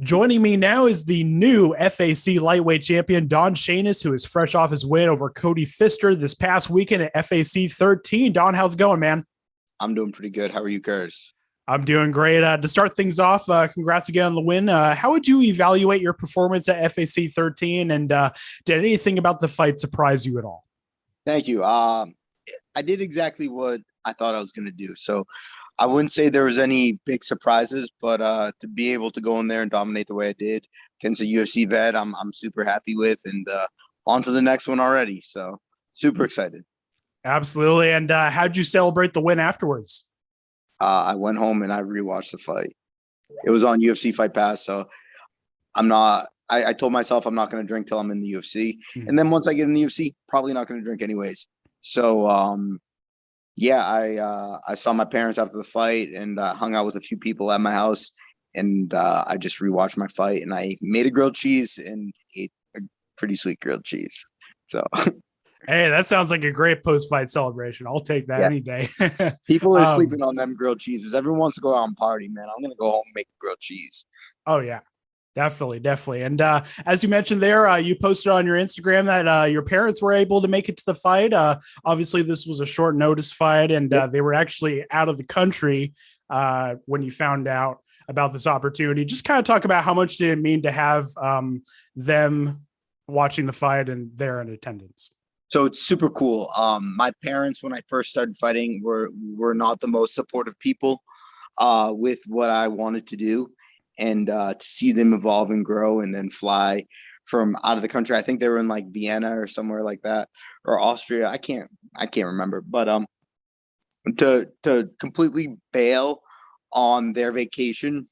Joining me now is the new FAC lightweight champion, Don Shainis, who is fresh off his win over Cody Pfister this past weekend at FAC 13. Don, how's it going, man? I'm doing pretty good. How are you, Curtis? I'm doing great. To start things off, congrats again on the win. How would you evaluate your performance at FAC 13? And did anything about the fight surprise you at all? Thank you. I did exactly what I thought I was going to do. So I wouldn't say there was any big surprises, but to be able to go in there and dominate the way I did against a UFC vet, I'm super happy with, and on to the next one already. So super excited. Absolutely. And how'd you celebrate the win afterwards? I went home and I rewatched the fight. It was on UFC Fight Pass, so I'm not. I told myself I'm not going to drink till I'm in the UFC, and then once I get in the UFC, probably not going to drink anyways. So yeah, I saw my parents after the fight and hung out with a few people at my house, and I just rewatched my fight, and I made a grilled cheese and ate a pretty sweet grilled cheese. So hey, that sounds like a great post-fight celebration. I'll take that any day. People are sleeping on them grilled cheeses. Everyone wants to go out and party, man. I'm gonna go home and make grilled cheese. Oh yeah. Definitely. And as you mentioned there, you posted on your Instagram that your parents were able to make it to the fight. Obviously, this was a short notice fight, and they were actually out of the country when you found out about this opportunity. Just kind of talk about how much did it mean to have them watching the fight and they're in attendance. So it's super cool. My parents, when I first started fighting, were not the most supportive people with what I wanted to do. And to see them evolve and grow and then fly from out of the country. I think they were in like Vienna or somewhere like that, or Austria. I can't remember. But to completely bail on their vacation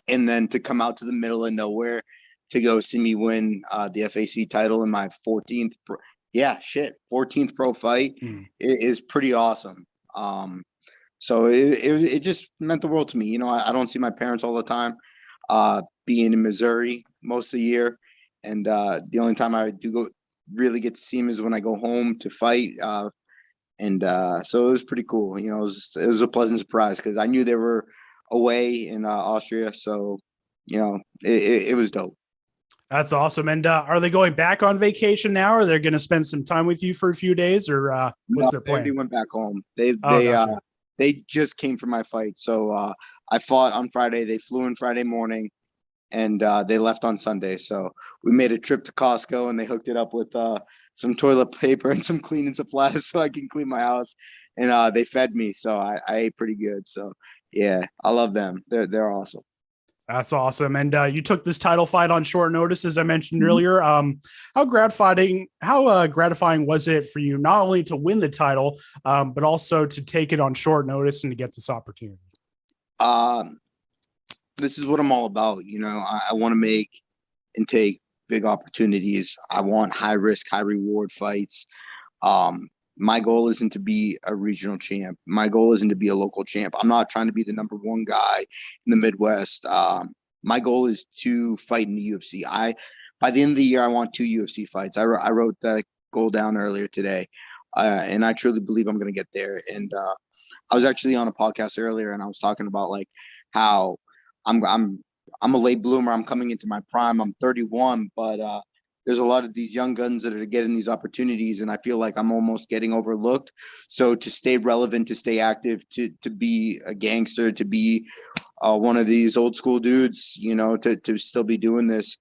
and then to come out to the middle of nowhere to go see me win the FAC title in my 14th 14th pro fight is pretty awesome. So it just meant the world to me. You know, I don't see my parents all the time, being in Missouri most of the year. And the only time I do go really get to see them is when I go home to fight. So it was pretty cool. You know, it was a pleasant surprise because I knew they were away in Austria. So, you know, it was dope. That's awesome. And are they going back on vacation now? Or they're going to spend some time with you for a few days, or what's their plan? They went back home. They gotcha. They just came for my fight. So I fought on Friday. They flew in Friday morning, and they left on Sunday. So we made a trip to Costco, and they hooked it up with some toilet paper and some cleaning supplies so I can clean my house. And they fed me, so I ate pretty good. So yeah, I love them. They're awesome. That's awesome. And you took this title fight on short notice, as I mentioned earlier. How gratifying was it for you not only to win the title, but also to take it on short notice and to get this opportunity? This is what I'm all about. You know, I want to make and take big opportunities. I want high risk, high reward fights. My goal isn't to be a regional champ. My goal isn't to be a local champ. I'm not trying to be the number one guy in the Midwest. My goal is to fight in the UFC. By the end of the year, I want 2 UFC fights. I wrote that goal down earlier today, and I truly believe I'm going to get there. And I was actually on a podcast earlier, and I was talking about like how I'm a late bloomer. I'm coming into my prime. I'm 31, but there's a lot of these young guns that are getting these opportunities, and I feel like I'm almost getting overlooked. So to stay relevant, to stay active, to be a gangster, to be one of these old school dudes, you know, to still be doing this,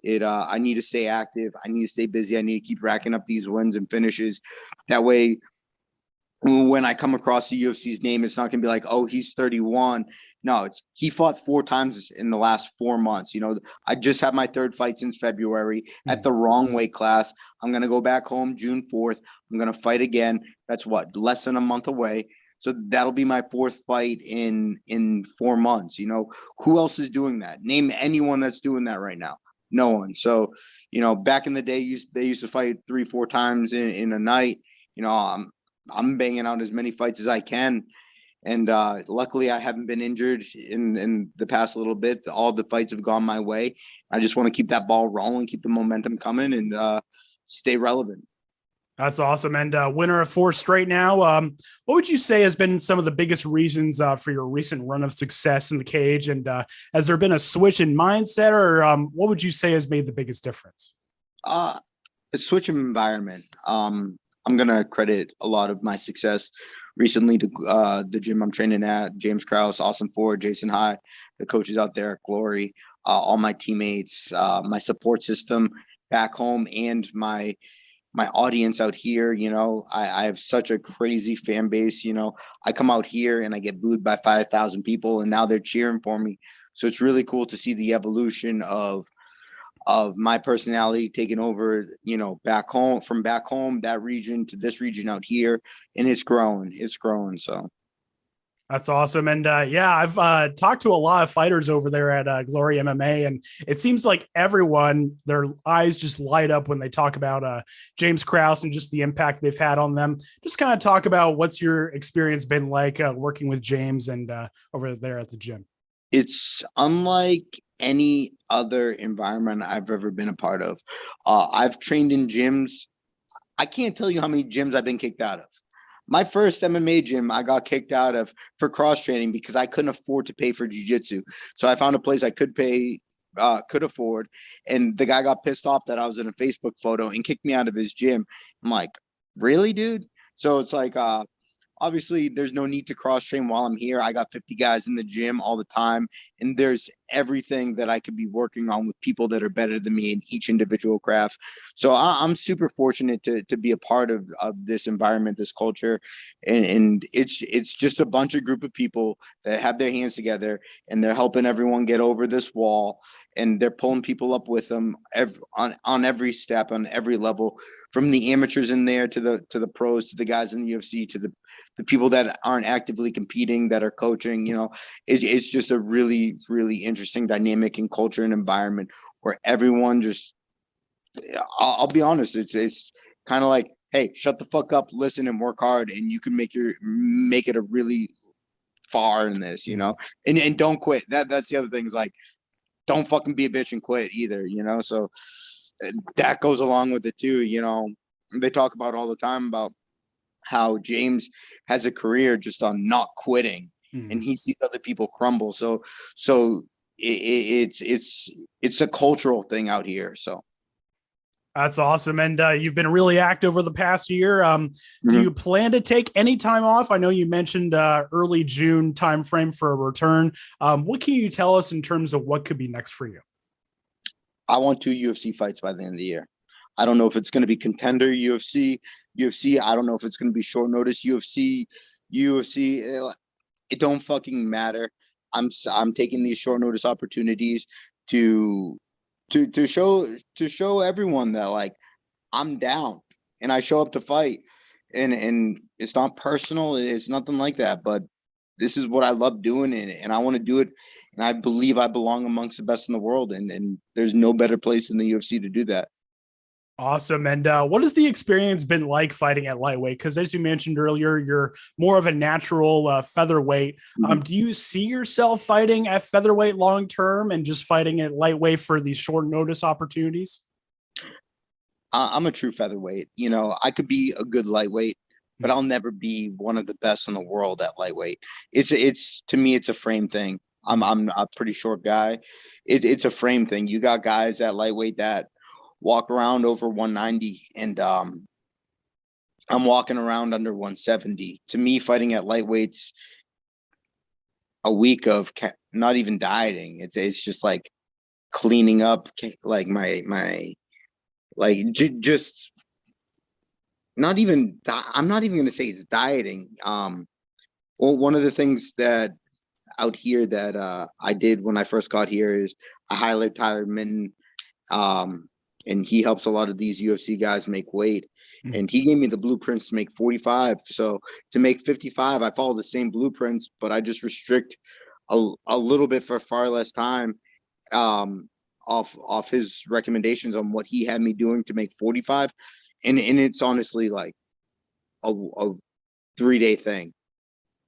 I need to stay active. I need to stay busy. I need to keep racking up these wins and finishes. That way, when I come across the UFC's name, it's not going to be like, oh, he's 31. No, he fought 4 times in the last 4 months. You know, I just had my 3rd fight since February at the wrong weight class. I'm going to go back home June 4th. I'm going to fight again. That's less than a month away. So that'll be my 4th fight in 4 months. You know, who else is doing that? Name anyone that's doing that right now. No one. So, you know, back in the day, they used to fight 3-4 times in a night. You know, I'm banging out as many fights as I can. And luckily, I haven't been injured in the past little bit. All the fights have gone my way. I just want to keep that ball rolling, keep the momentum coming, and stay relevant. That's awesome. And winner of 4 straight now. What would you say has been some of the biggest reasons for your recent run of success in the cage? And has there been a switch in mindset, or what would you say has made the biggest difference? Uh, a switch of environment. I'm gonna credit a lot of my success recently to the gym I'm training at, James Krause, Austin Ford, Jason High, the coaches out there at Glory, all my teammates, my support system back home, and my audience out here. I have such a crazy fan base. I come out here and I get booed by 5,000 people, and now they're cheering for me. So it's really cool to see the evolution of my personality taking over, back home, from back home, that region, to this region out here. And it's growing. So That's awesome. And yeah, I've talked to a lot of fighters over there at Glory MMA, and it seems like everyone, their eyes just light up when they talk about James Krause and just the impact they've had on them. Just kind of talk about what's your experience been like working with James and over there at the gym. it's unlike any other environment I've ever been a part of. I've trained in gyms. I can't tell you how many gyms I've been kicked out of. My first MMA gym I got kicked out of for cross training because I couldn't afford to pay for jiu-jitsu. So I found a place I could afford, and the guy got pissed off that I was in a Facebook photo and kicked me out of his gym. I'm like, really, dude? So it's like, obviously there's no need to cross train while I'm here. I got 50 guys in the gym all the time, and there's everything that I could be working on with people that are better than me in each individual craft. So I'm super fortunate to be a part of this environment, this culture, and it's just a bunch of group of people that have their hands together, and they're helping everyone get over this wall, and they're pulling people up with them on every step, on every level, from the amateurs in there to the pros, to the guys in the UFC, to the people that aren't actively competing, that are coaching. It's just a really, really interesting dynamic and culture and environment where everyone just, I'll be honest, it's kind of like, hey, shut the fuck up, listen, and work hard, and you can make it a really far in this, and don't quit. That's the other thing, is like, don't fucking be a bitch and quit either, so that goes along with it too. They talk about all the time about how James has a career just on not quitting, and he sees other people crumble. So it's a cultural thing out here. So That's awesome. And you've been really active over the past year. Do you plan to take any time off? I know you mentioned early June timeframe for a return. What can you tell us in terms of what could be next for you? I want 2 UFC fights by the end of the year. I don't know if it's going to be contender UFC. I don't know if it's going to be short notice UFC. It don't fucking matter. I'm taking these short notice opportunities to show everyone that, like, I'm down and I show up to fight, and it's not personal. It's nothing like that, but this is what I love doing, and I want to do it. And I believe I belong amongst the best in the world. And there's no better place in the UFC to do that. Awesome. And what has the experience been like fighting at lightweight? Because as you mentioned earlier, you're more of a natural featherweight. Do you see yourself fighting at featherweight long term and just fighting at lightweight for these short notice opportunities? I'm a true featherweight. I could be a good lightweight, but I'll never be one of the best in the world at lightweight. It's to me, it's a frame thing. I'm a pretty short guy. It's a frame thing. You got guys at lightweight that walk around over 190, and I'm walking around under 170. To me, fighting at lightweight's a week of not even dieting. It's just like cleaning up, like my like just not even. I'm not even gonna say it's dieting. Well, one of the things that out here that I did when I first got here is I highlight Tyler Minton. And he helps a lot of these UFC guys make weight. And he gave me the blueprints to make 45. So to make 55, I follow the same blueprints, but I just restrict a little bit for far less time, off his recommendations on what he had me doing to make 45. And it's honestly like a 3-day thing.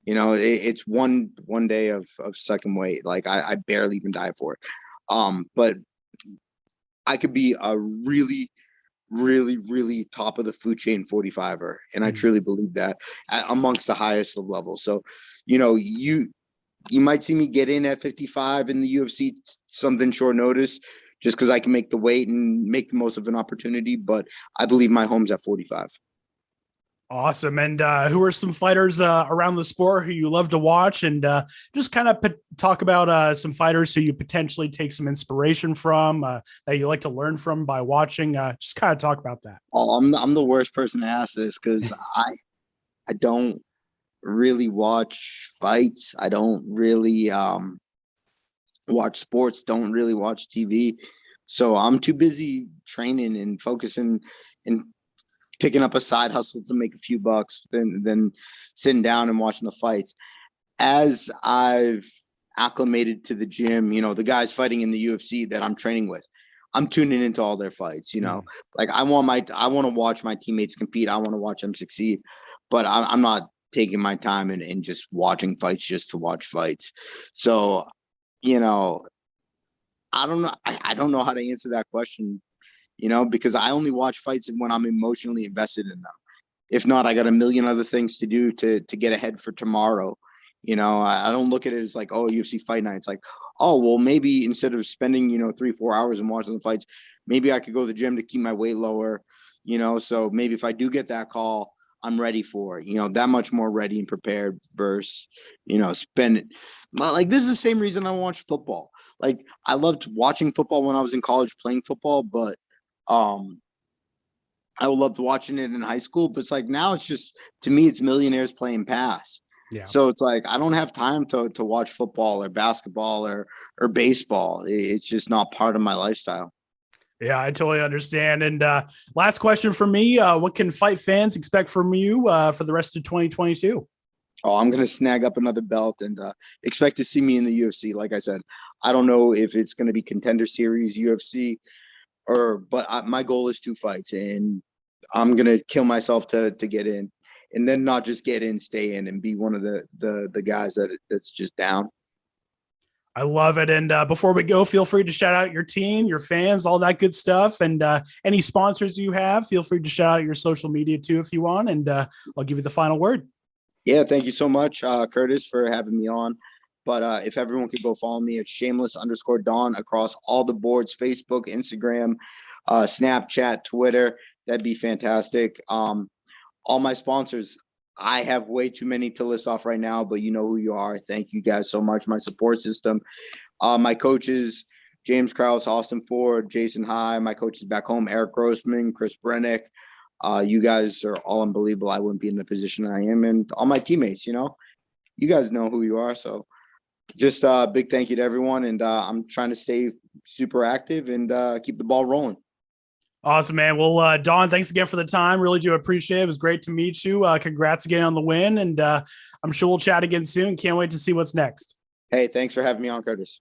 It's one day of second weight. Like I barely even diet for it. But I could be a really, really, really top of the food chain 45er. And I truly believe that amongst the highest of levels. So, you might see me get in at 55 in the UFC, something short notice, just because I can make the weight and make the most of an opportunity. But I believe my home's at 45. Awesome. And who are some fighters around the sport who you love to watch? And just kind of talk about some fighters who you potentially take some inspiration from, that you like to learn from by watching. Just kind of talk about that. Oh, I'm the worst person to ask this because I don't really watch fights. I don't really watch sports, don't really watch TV. So I'm too busy training and focusing and picking up a side hustle to make a few bucks than sitting down and watching the fights. As I've acclimated to the gym, the guys fighting in the UFC that I'm training with, I'm tuning into all their fights, like I want to watch my teammates compete. I want to watch them succeed, but I'm not taking my time and just watching fights just to watch fights. So, I don't know. I don't know how to answer that question, because I only watch fights when I'm emotionally invested in them. If not, I got a million other things to do to get ahead for tomorrow. I don't look at it as like, oh, UFC fight night. It's like, oh, well, maybe instead of spending, 3-4 hours and watching the fights, maybe I could go to the gym to keep my weight lower, so maybe if I do get that call, I'm ready for it, that much more ready and prepared versus, spend it. Like, this is the same reason I watch football. Like, I loved watching football when I was in college playing football, but I loved watching it in high school. But it's like now it's just, to me, it's millionaires playing pass. Yeah. So it's like I don't have time to watch football or basketball or baseball. It's just not part of my lifestyle. Yeah, I totally understand. And last question for me, what can fight fans expect from you for the rest of 2022? Oh, I'm going to snag up another belt and expect to see me in the UFC. Like I said, I don't know if it's going to be Contender Series, UFC, but my goal is 2 fights, and I'm going to kill myself to get in, and then not just get in, stay in, and be one of the guys that's just down. I love it. And before we go, feel free to shout out your team, your fans, all that good stuff. And any sponsors you have, feel free to shout out your social media too if you want. And I'll give you the final word. Yeah, thank you so much, Curtis, for having me on. But if everyone could go follow me at shameless_Don across all the boards, Facebook, Instagram, Snapchat, Twitter, that'd be fantastic. All my sponsors, I have way too many to list off right now, but you know who you are. Thank you guys so much. My support system, my coaches, James Krause, Austin Ford, Jason High, my coaches back home, Eric Grossman, Chris Brennick. You guys are all unbelievable. I wouldn't be in the position I am, and all my teammates, you guys know who you are. So just a big thank you to everyone. And I'm trying to stay super active and keep the ball rolling. Awesome, man. Well, Don, thanks again for the time. Really do appreciate it. It was great to meet you. Congrats again on the win. And I'm sure we'll chat again soon. Can't wait to see what's next. Hey, thanks for having me on, Curtis.